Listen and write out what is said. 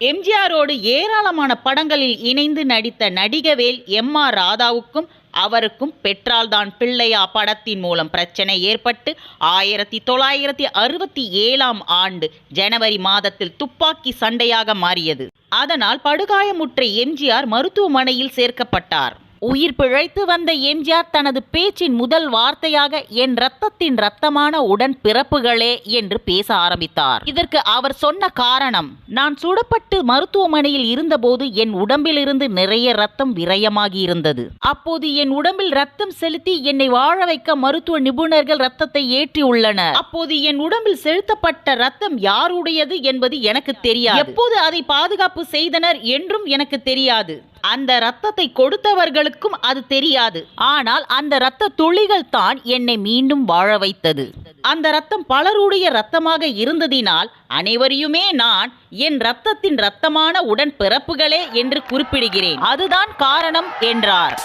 எம்ஜிஆரோடு ஏராளமான படங்களில் இணைந்து நடித்த நடிகவேல் எம்.ஆர். ராதாவுக்கும் அவருக்கும் பெற்றால்தான் பிள்ளையா படத்தின் மூலம் பிரச்சனை ஏற்பட்டு 1967 ஆண்டு ஜனவரி மாதத்தில் துப்பாக்கி சண்டையாக மாறியது. அதனால் படுகாயமுற்ற எம்ஜிஆர் மருத்துவமனையில் சேர்க்கப்பட்டார். உயிர் பிழைத்து வந்த எம்ஜிஆர் தனது பேச்சின் முதல் வார்த்தையாக என் ரத்தத்தின் ரத்தமான உடன் பிறப்புகளே என்று பேச ஆரம்பித்தார். இதற்கு அவர் சொன்ன காரணம், நான் சுடப்பட்டு மருத்துவமனையில் இருந்தபோது என் உடம்பிலிருந்து நிறைய ரத்தம் விரயமாகி இருந்தது. அப்போது என் உடம்பில் ரத்தம் செலுத்தி என்னை வாழ வைக்க மருத்துவ நிபுணர்கள் ரத்தத்தை ஏற்றி உள்ளனர். அப்போது என் உடம்பில் செலுத்தப்பட்ட ரத்தம் யாருடையது என்பது எனக்கு தெரியாது. எப்போது அதை பாதுகாப்பு செய்தனர் என்றும் எனக்கு தெரியாது. அந்த ரத்தத்தை கொடுத்தவர்களுக்கும் அது தெரியாது. ஆனால் அந்த இரத்த துளிகள் தான் என்னை மீண்டும் வாழ வைத்தது. அந்த ரத்தம் பலருடைய ரத்தமாக இருந்ததினால் அனைவரையுமே நான் என் ரத்தத்தின் ரத்தமான உடன் பிறப்புகளே என்று குறிப்பிடுகிறேன். அதுதான் காரணம் என்றார்.